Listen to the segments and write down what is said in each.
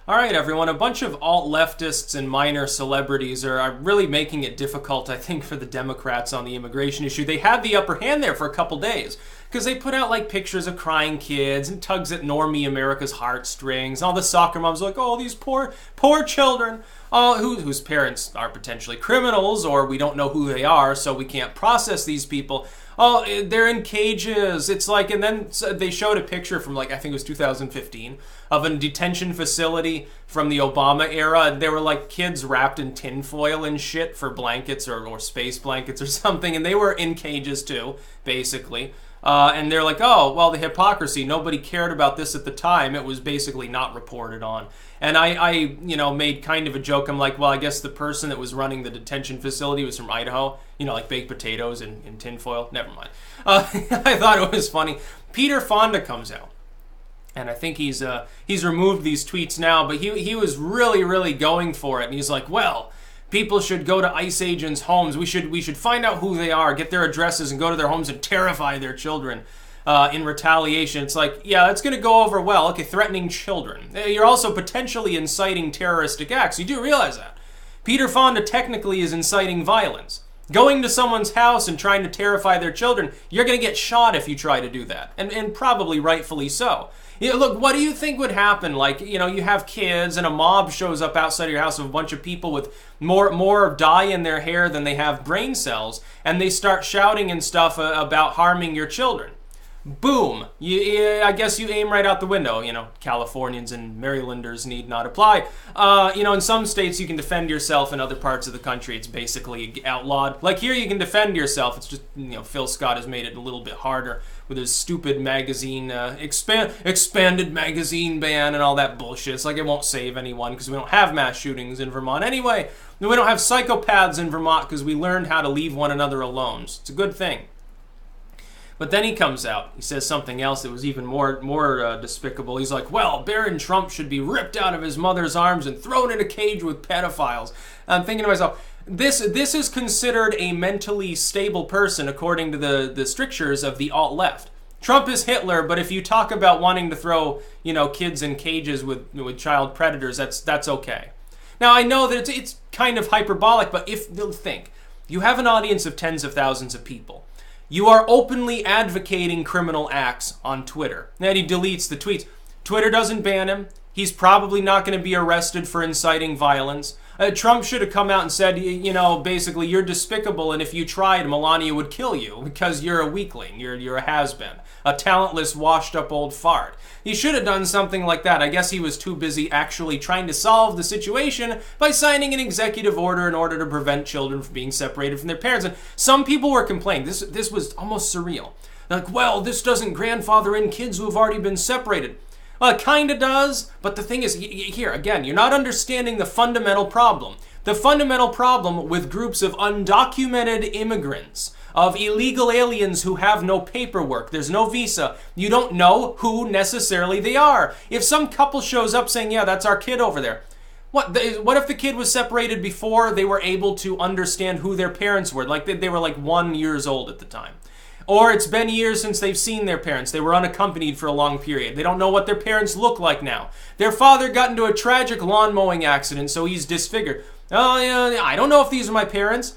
All right, everyone. A bunch of alt-leftists and minor celebrities are really making it difficult, I think, for the Democrats on the immigration issue. They had the upper hand there for a couple days because they put out like pictures of crying kids and tugs at normie America's heartstrings. All the soccer moms are like, oh, these poor children, whose parents are potentially criminals, or we don't know who they are, so we can't process these people. Oh, they're in cages. It's like, and then they showed a picture from like, I think it was 2015, of a detention facility from the Obama era. And they were like kids wrapped in tinfoil and shit for blankets or space blankets or something. And they were in cages too, basically. And they're like, oh, well, the hypocrisy. Nobody cared about this at the time. It was basically not reported on. And I made kind of a joke. I'm like, well, I guess the person that was running the detention facility was from Idaho. Like baked potatoes in tinfoil. Never mind. I thought it was funny. Peter Fonda comes out. And I think he's removed these tweets now. But he was really, really going for it. And he's like, well, people should go to ICE agents' homes. We should find out who they are, get their addresses, and go to their homes and terrify their children in retaliation. It's like, yeah, that's going to go over well. Okay, threatening children. You're also potentially inciting terroristic acts. You do realize that. Peter Fonda technically is inciting violence. Going to someone's house and trying to terrify their children, you're going to get shot if you try to do that. And probably rightfully so. Look, what do you think would happen? Like, you have kids and a mob shows up outside of your house of a bunch of people with more dye in their hair than they have brain cells, and they start shouting and stuff about harming your children. Boom. I guess you aim right out the window. Californians and Marylanders need not apply. In some states you can defend yourself. In other parts of the country it's basically outlawed. Like here you can defend yourself. It's just, Phil Scott has made it a little bit harder with his stupid magazine, expanded magazine ban and all that bullshit. It's like it won't save anyone because we don't have mass shootings in Vermont anyway. We don't have psychopaths in Vermont because we learned how to leave one another alone. So it's a good thing. But then he comes out. He says something else that was even more despicable. He's like, well, Barron Trump should be ripped out of his mother's arms and thrown in a cage with pedophiles. And I'm thinking to myself, this is considered a mentally stable person according to the strictures of the alt-left. Trump is Hitler, but if you talk about wanting to throw, kids in cages with child predators, that's okay. Now, I know that it's kind of hyperbolic, but think, you have an audience of tens of thousands of people. You are openly advocating criminal acts on Twitter. And he deletes the tweets. Twitter doesn't ban him. He's probably not going to be arrested for inciting violence. Trump should have come out and said, basically, you're despicable, and if you tried, Melania would kill you because you're a weakling. You're a has-been. A talentless, washed-up old fart. He should have done something like that. I guess he was too busy actually trying to solve the situation by signing an executive order in order to prevent children from being separated from their parents. And some people were complaining. This was almost surreal. They're like, well, this doesn't grandfather in kids who have already been separated. Well, it kind of does, but the thing is, here, again, you're not understanding the fundamental problem. The fundamental problem with groups of undocumented immigrants, of illegal aliens who have no paperwork, there's no visa, you don't know who necessarily they are. If some couple shows up saying, yeah, that's our kid over there, what if the kid was separated before they were able to understand who their parents were? Like they were like 1 year old at the time. Or it's been years since they've seen their parents. They were unaccompanied for a long period. They don't know what their parents look like now. Their father got into a tragic lawn mowing accident, so he's disfigured. Oh, yeah, I don't know if these are my parents.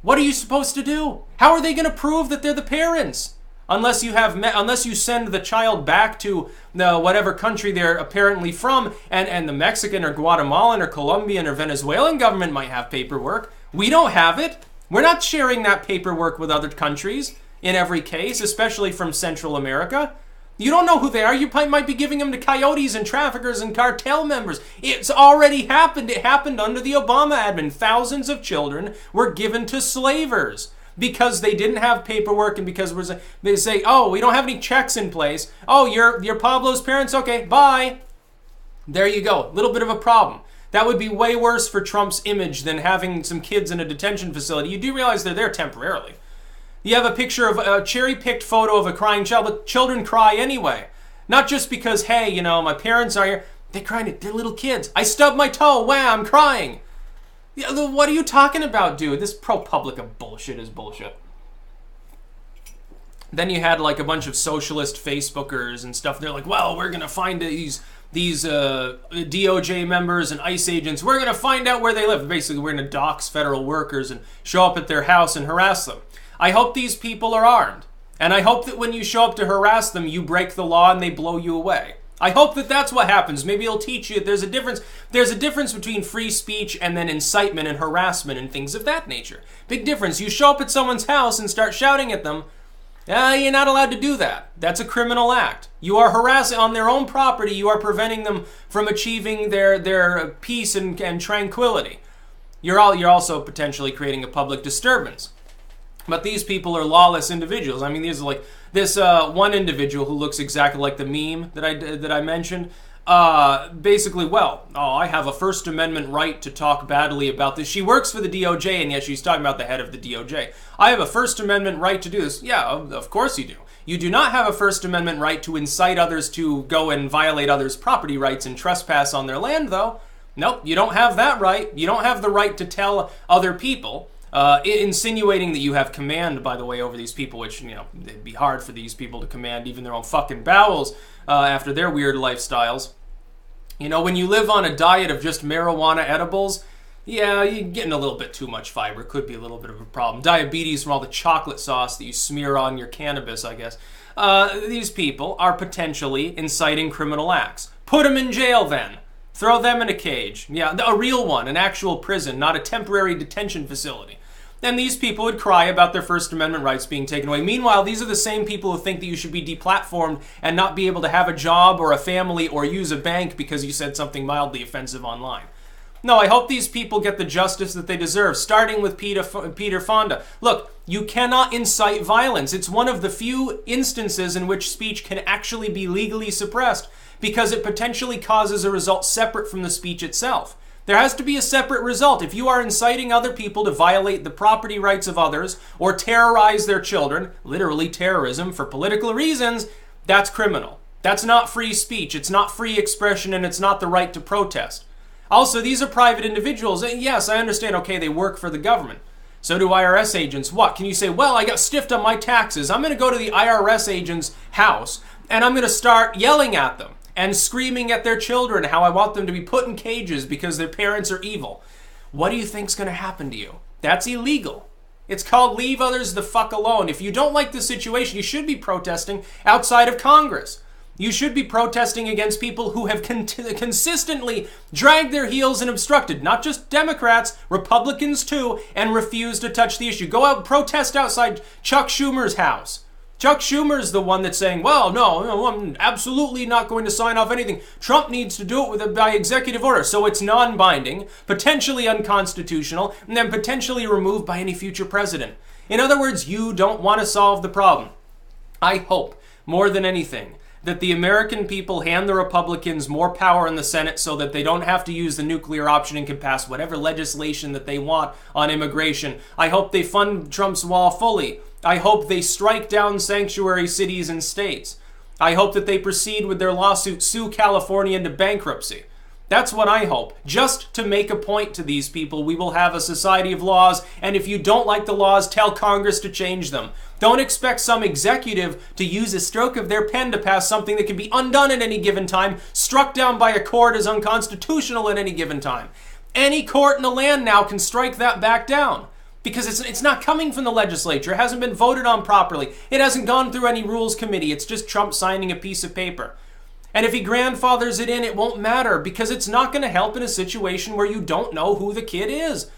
What are you supposed to do? How are they going to prove that they're the parents? Unless you send the child back to whatever country they're apparently from, and the Mexican or Guatemalan or Colombian or Venezuelan government might have paperwork. We don't have it. We're not sharing that paperwork with other countries. In every case, especially from Central America. You don't know who they are. You might be giving them to coyotes and traffickers and cartel members. It's already happened. It happened under the Obama admin. Thousands of children were given to slavers because they didn't have paperwork and because they say, oh, we don't have any checks in place. Oh, you're Pablo's parents? Okay, bye. There you go. A little bit of a problem. That would be way worse for Trump's image than having some kids in a detention facility. You do realize they're there temporarily. You have a picture of a cherry-picked photo of a crying child, but children cry anyway. Not just because, hey, my parents are here. They're crying. They're little kids. I stubbed my toe. Wow, I'm crying. What are you talking about, dude? This ProPublica bullshit is bullshit. Then you had like a bunch of socialist Facebookers and stuff. They're like, well, we're going to find these DOJ members and ICE agents, we're going to find out where they live. Basically, we're going to dox federal workers and show up at their house and harass them. I hope these people are armed. And I hope that when you show up to harass them, you break the law and they blow you away. I hope that that's what happens. Maybe it'll teach you there's a difference. There's a difference between free speech and then incitement and harassment and things of that nature. Big difference. You show up at someone's house and start shouting at them. You're not allowed to do that. That's a criminal act. You are harassing on their own property. You are preventing them from achieving their peace and tranquility. You're also potentially creating a public disturbance. But these people are lawless individuals. I mean, these are like this one individual who looks exactly like the meme that I mentioned. Basically, I have a First Amendment right to talk badly about this. She works for the DOJ, and yet she's talking about the head of the DOJ. I have a First Amendment right to do this. Yeah, of course you do. You do not have a First Amendment right to incite others to go and violate others' property rights and trespass on their land, though. Nope, you don't have that right. You don't have the right to tell other people, insinuating that you have command, by the way, over these people, which, it'd be hard for these people to command even their own fucking bowels after their weird lifestyles. When you live on a diet of just marijuana edibles, yeah, you're getting a little bit too much fiber. Could be a little bit of a problem. Diabetes from all the chocolate sauce that you smear on your cannabis, I guess. These people are potentially inciting criminal acts. Put them in jail then. Throw them in a cage. Yeah, a real one, an actual prison, not a temporary detention facility. And these people would cry about their First Amendment rights being taken away. Meanwhile, these are the same people who think that you should be deplatformed and not be able to have a job or a family or use a bank because you said something mildly offensive online. No, I hope these people get the justice that they deserve, starting with Peter Fonda. Look, you cannot incite violence. It's one of the few instances in which speech can actually be legally suppressed because it potentially causes a result separate from the speech itself. There has to be a separate result. If you are inciting other people to violate the property rights of others or terrorize their children, literally terrorism for political reasons, that's criminal. That's not free speech. It's not free expression, and it's not the right to protest. Also, these are private individuals. Yes, I understand, okay, they work for the government. So do IRS agents. What? Can you say, well, I got stiffed on my taxes. I'm going to go to the IRS agent's house, and I'm going to start yelling at them and screaming at their children how I want them to be put in cages because their parents are evil. What do you think's going to happen to you? That's illegal. It's called leave others the fuck alone. If you don't like the situation, you should be protesting outside of Congress. You should be protesting against people who have consistently dragged their heels and obstructed, not just Democrats, Republicans too, and refuse to touch the issue. Go out and protest outside Chuck Schumer's house. Chuck Schumer's the one that's saying, well, no, I'm absolutely not going to sign off anything. Trump needs to do it by executive order. So it's non-binding, potentially unconstitutional, and then potentially removed by any future president. In other words, you don't want to solve the problem. I hope, more than anything, that the American people hand the Republicans more power in the Senate so that they don't have to use the nuclear option and can pass whatever legislation that they want on immigration. I hope they fund Trump's wall fully. I hope they strike down sanctuary cities and states. I hope that they proceed with their lawsuit, sue California into bankruptcy. That's what I hope. Just to make a point to these people, we will have a society of laws, and if you don't like the laws, tell Congress to change them. Don't expect some executive to use a stroke of their pen to pass something that can be undone at any given time, struck down by a court as unconstitutional at any given time. Any court in the land now can strike that back down. Because it's not coming from the legislature. It hasn't been voted on properly. It hasn't gone through any rules committee. It's just Trump signing a piece of paper. And if he grandfathers it in, it won't matter because it's not going to help in a situation where you don't know who the kid is.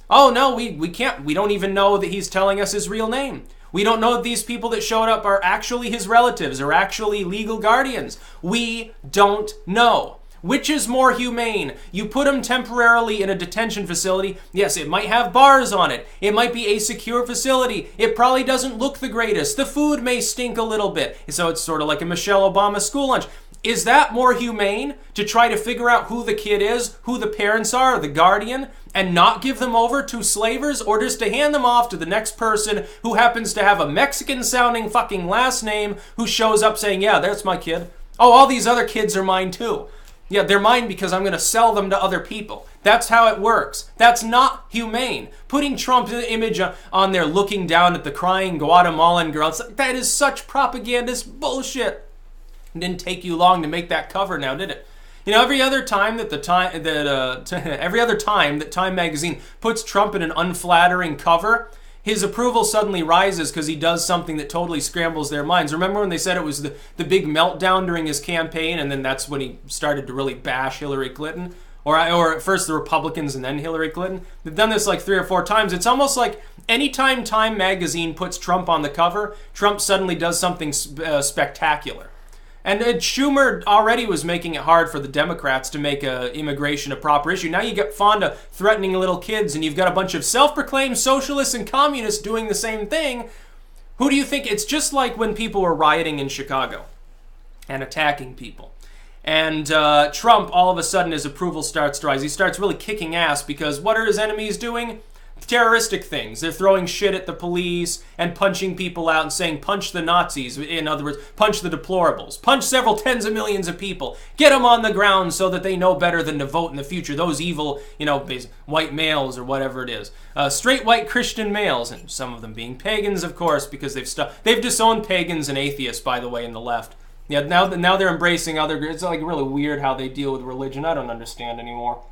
Oh, no, we can't. We don't even know that he's telling us his real name. We don't know if these people that showed up are actually his relatives or actually legal guardians. We don't know. Which is more humane? You put him temporarily in a detention facility. Yes, it might have bars on it. It might be a secure facility. It probably doesn't look the greatest. The food may stink a little bit. So it's sort of like a Michelle Obama school lunch. Is that more humane to try to figure out who the kid is, who the parents are, the guardian, and not give them over to slavers, or just to hand them off to the next person who happens to have a Mexican-sounding fucking last name who shows up saying, yeah, that's my kid. Oh, all these other kids are mine too. Yeah, they're mine because I'm going to sell them to other people. That's how it works. That's not humane. Putting Trump's image on there looking down at the crying Guatemalan girl, that is such propagandist bullshit. It didn't take you long to make that cover now, did it? You know, every other time that every other time that Time magazine puts Trump in an unflattering cover, his approval suddenly rises because he does something that totally scrambles their minds. Remember when they said it was the big meltdown during his campaign, and then that's when he started to really bash Hillary Clinton? Or at first the Republicans and then Hillary Clinton? They've done this like 3 or 4 times. It's almost like anytime Time magazine puts Trump on the cover, Trump suddenly does something spectacular. And Schumer already was making it hard for the Democrats to make immigration a proper issue. Now you get Fonda threatening little kids, and you've got a bunch of self-proclaimed socialists and communists doing the same thing. Who do you think? It's just like when people were rioting in Chicago and attacking people. And Trump, all of a sudden, his approval starts to rise. He starts really kicking ass because what are his enemies doing? Terroristic things. They're throwing shit at the police and punching people out and saying, punch the Nazis. In other words, punch the deplorables. Punch several tens of millions of people. Get them on the ground so that they know better than to vote in the future. Those evil, white males or whatever it is. Straight white Christian males, and some of them being pagans, of course, because they've disowned pagans and atheists, by the way, in the left. Yeah, now they're embracing other. It's like really weird how they deal with religion. I don't understand anymore.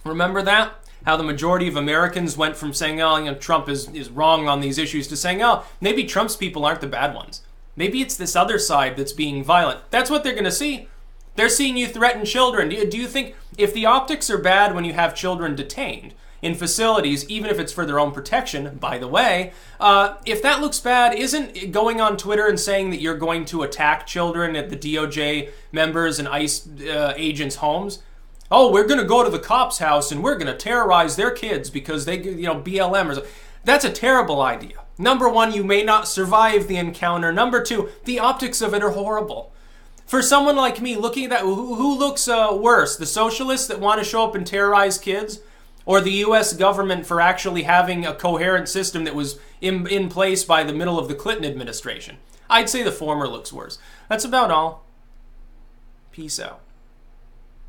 Remember that? How the majority of Americans went from saying, Trump is wrong on these issues to saying, maybe Trump's people aren't the bad ones. Maybe it's this other side that's being violent. That's what they're going to see. They're seeing you threaten children. Do you think if the optics are bad when you have children detained in facilities, even if it's for their own protection, by the way, if that looks bad, isn't going on Twitter and saying that you're going to attack children at the DOJ members and ICE agents' homes? Oh, we're going to go to the cop's house and we're going to terrorize their kids because they, BLM or something. That's a terrible idea. Number one, you may not survive the encounter. Number two, the optics of it are horrible. For someone like me, looking at that, who looks worse? The socialists that want to show up and terrorize kids? Or the U.S. government for actually having a coherent system that was in place by the middle of the Clinton administration? I'd say the former looks worse. That's about all. Peace out.